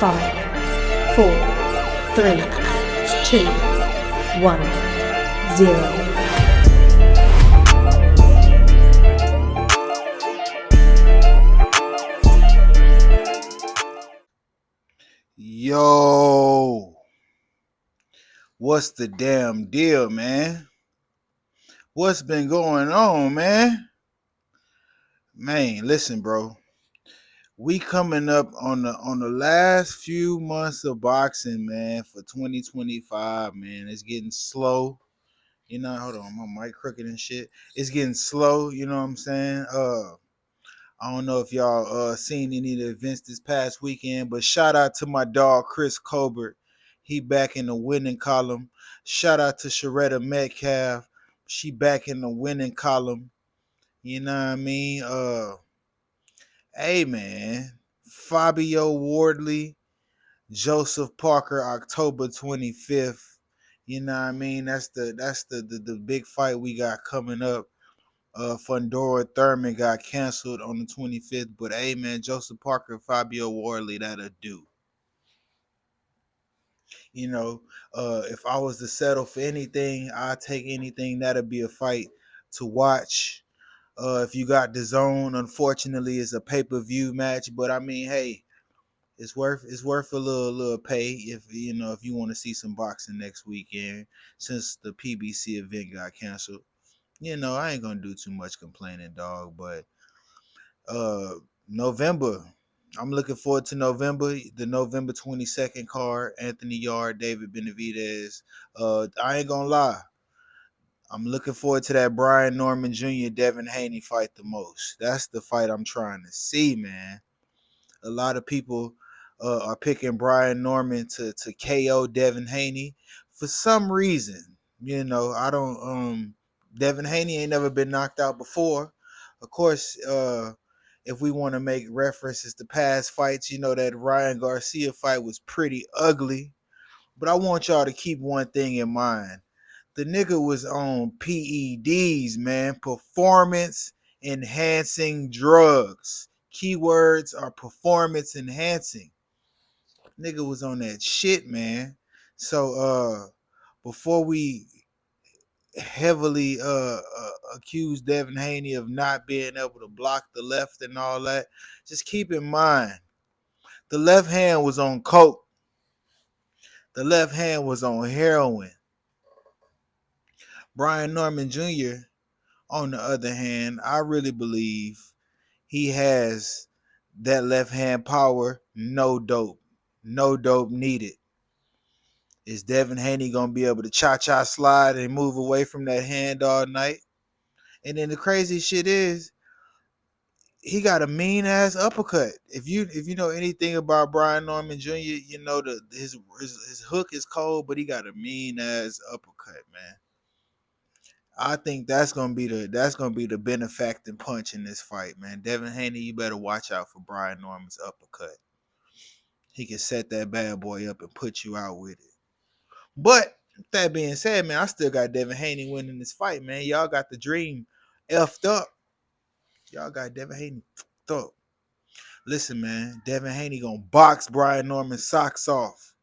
5, 4, 3, 2, 1, 0. Yo, what's the damn deal, man? What's been going on, man? Man, listen, bro. We coming up on the last few months of boxing, man, for 2025, man. It's getting slow. Hold on, my mic crooked and shit. It's getting slow, you know what I'm saying? I don't know if y'all seen any of the events this past weekend, but shout out to my dog Chris Colbert. He back in the winning column. Shout out to Sharetta Metcalf. She back in the winning column. You know what I mean? Hey man, Fabio Wardley, Joseph Parker, October 25th. You know what I mean? That's the big fight we got coming up. Fundora Thurman got canceled on the 25th, but hey man, Joseph Parker, Fabio Wardley, that'll do. If I was to settle for anything, I'd take anything. That'll be a fight to watch. If you got the zone, unfortunately, it's a pay-per-view match, but I mean, hey, it's worth a little pay if you want to see some boxing next weekend since the PBC event got canceled. I ain't gonna do too much complaining, dog. But November, I'm looking forward to November. The November 22nd card, Anthony Yard, David Benavidez. I ain't gonna lie, I'm looking forward to that Brian Norman Jr. Devin Haney fight the most. That's the fight I'm trying to see, man. A lot of people are picking Brian Norman to KO Devin Haney for some reason. I don't. Devin Haney ain't never been knocked out before. Of course, if we want to make references to past fights, that Ryan Garcia fight was pretty ugly. But I want y'all to keep one thing in mind. The nigga was on PEDs, man. Performance enhancing drugs. Keywords are performance enhancing. Nigga was on that shit, man. So before we heavily accuse Devin Haney of not being able to block the left and all that, just keep in mind the left hand was on coke. The left hand was on heroin. Brian Norman Jr., on the other hand, I really believe he has that left hand power, no dope. No dope needed. Is Devin Haney going to be able to cha-cha slide and move away from that hand all night? And then the crazy shit is, he got a mean ass uppercut. If you know anything about Brian Norman Jr., you know his hook is cold, but he got a mean ass uppercut, man. I think that's gonna be the benefacting punch in this fight, man. Devin Haney, you better watch out for Brian Norman's uppercut. He can set that bad boy up and put you out with it. But that being said, man, I still got Devin Haney winning this fight, man. Y'all got the dream effed up. Y'all got Devin Haney effed up. Listen, man, Devin Haney gonna box Brian Norman's socks off.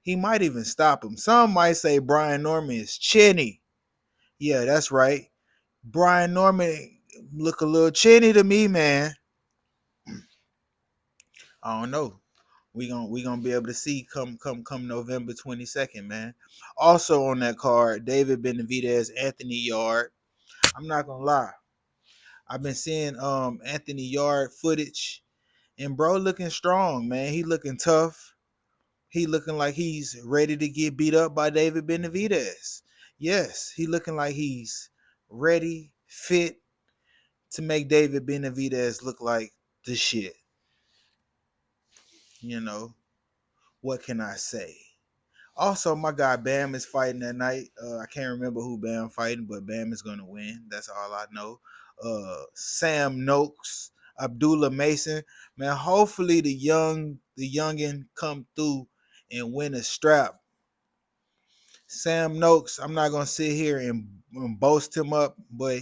He might even stop him. Some might say Brian Norman is chinny. Yeah, that's right. Brian Norman look a little chinny to me, man. I don't know. We gonna be able to see come November 22nd, man. Also on that card, David Benavidez, Anthony Yard. I'm not gonna lie. I've been seeing Anthony Yard footage, and bro looking strong, man. He looking tough. He looking like he's ready to get beat up by David Benavidez. Yes, he looking like he's ready, fit to make David Benavidez look like the shit. What can I say? Also, my guy Bam is fighting that night. I can't remember who Bam fighting, but Bam is gonna win. That's all I know. Sam Noakes, Abdullah Mason. Man, hopefully the youngin come through and win a strap. Sam Noakes, I'm not gonna sit here and boast him up, but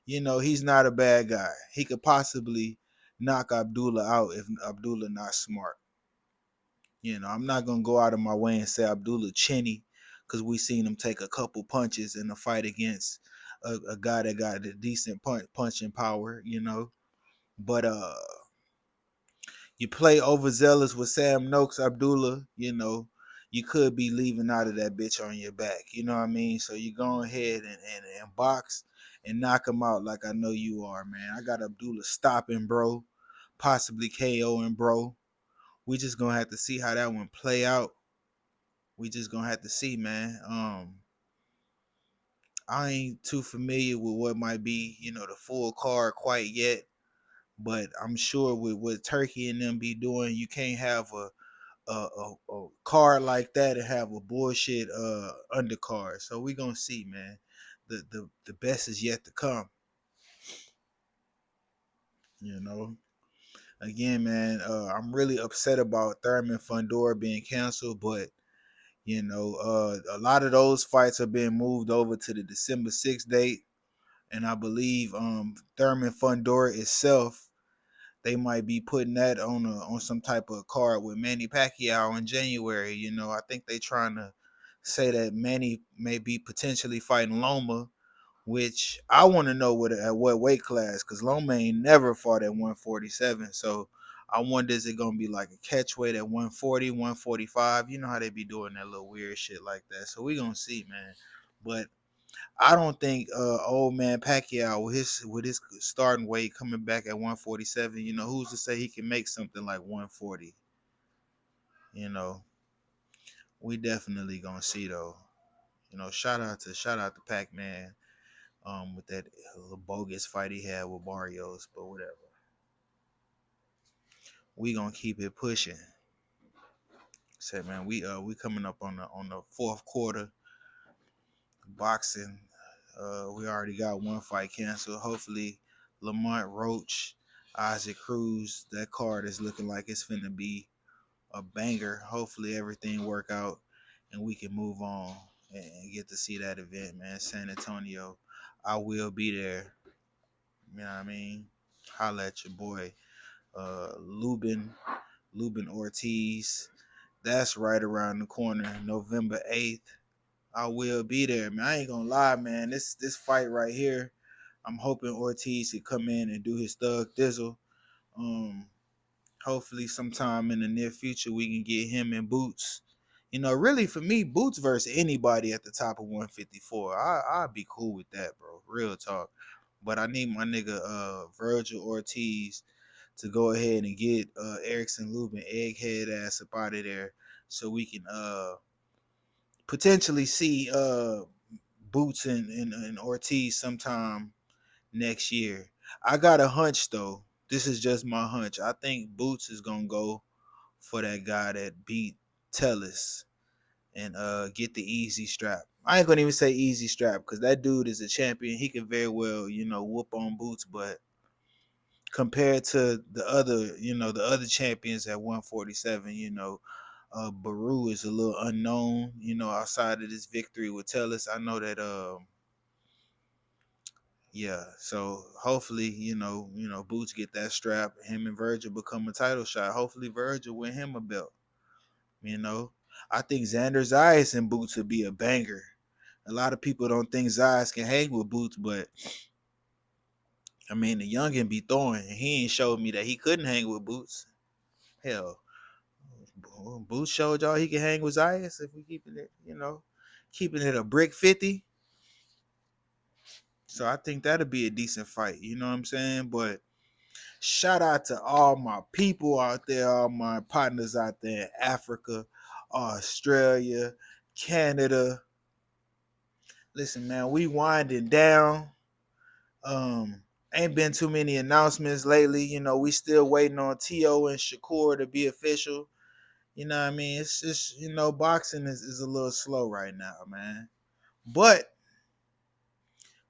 he's not a bad guy. He could possibly knock Abdullah out if Abdullah not smart. I'm not gonna go out of my way and say Abdullah Cheney, because we seen him take a couple punches in the fight against a guy that got a decent punching power. But you play overzealous with Sam Noakes, Abdullah, you could be leaving out of that bitch on your back. You know what I mean? So you go ahead and box and knock him out like I know you are, man. I got Abdullah stopping, bro. Possibly KOing, bro. We just gonna have to see how that one play out. We just gonna have to see, man. I ain't too familiar with what might be, the full card quite yet. But I'm sure with what Turkey and them be doing, you can't have a card like that and have a bullshit undercard. So we gonna see, man. The best is yet to come. You know. Again, man, I'm really upset about Thurman Fundora being canceled, but a lot of those fights are being moved over to the December 6th date, and I believe Thurman Fundora itself, they might be putting that on some type of card with Manny Pacquiao in January. I think they trying to say that Manny may be potentially fighting Loma, which I want to know at what weight class, because Loma ain't never fought at 147. So I wonder, is it gonna be like a catch weight at 140, 145? You know how they be doing that little weird shit like that. So we gonna see, man. But I don't think old man Pacquiao with his starting weight coming back at 147, who's to say he can make something like 140? You know, we definitely gonna see though. Shout out to Pac-Man with that little bogus fight he had with Barrios, but whatever. We gonna keep it pushing. Say, man, we coming up on the fourth quarter boxing. We already got one fight canceled. Hopefully, Lamont Roach, Isaac Cruz, that card is looking like it's finna be a banger. Hopefully, everything work out and we can move on and get to see that event, man. San Antonio, I will be there. You know what I mean? Holla at your boy, Lubin Ortiz. That's right around the corner, November 8th. I will be there, man. I ain't gonna lie, man. This fight right here, I'm hoping Ortiz could come in and do his thug thizzle. Um, Hopefully sometime in the near future we can get him in Boots. Really for me, Boots versus anybody at the top of 154. I'd be cool with that, bro. Real talk. But I need my nigga Virgil Ortiz to go ahead and get Erickson Lubin egghead ass up out of there so we can potentially see Boots and Ortiz sometime next year. I got a hunch though. This is just my hunch. I think Boots is gonna go for that guy that beat Tellis and get the easy strap. I ain't gonna even say easy strap because that dude is a champion. He can very well, whoop on Boots, but compared to the other champions at 147, Baru is a little unknown, outside of this victory with Tellis. I know that yeah, so hopefully, Boots get that strap, him and Virgil become a title shot. Hopefully Virgil win him a belt. You know. I think Xander Zayas and Boots would be a banger. A lot of people don't think Zayas can hang with Boots, but I mean the youngin be throwing. He ain't showed me that he couldn't hang with Boots. Hell, Boots showed y'all he can hang with Zayas if we keeping it a brick 50. So I think that'll be a decent fight. You know what I'm saying? But shout out to all my people out there, all my partners out there in Africa, Australia, Canada. Listen, man, we winding down. Ain't been too many announcements lately. We still waiting on T.O. and Shakur to be official. You know what I mean? It's just, boxing is a little slow right now, man. But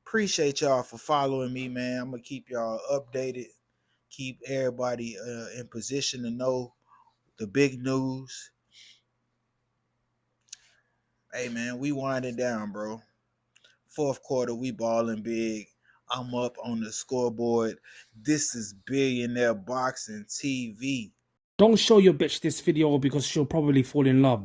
appreciate y'all for following me, man. I'm going to keep y'all updated. Keep everybody in position to know the big news. Hey, man, we winding down, bro. Fourth quarter, we balling big. I'm up on the scoreboard. This is Billionaire Boxing TV. Don't show your bitch this video because she'll probably fall in love.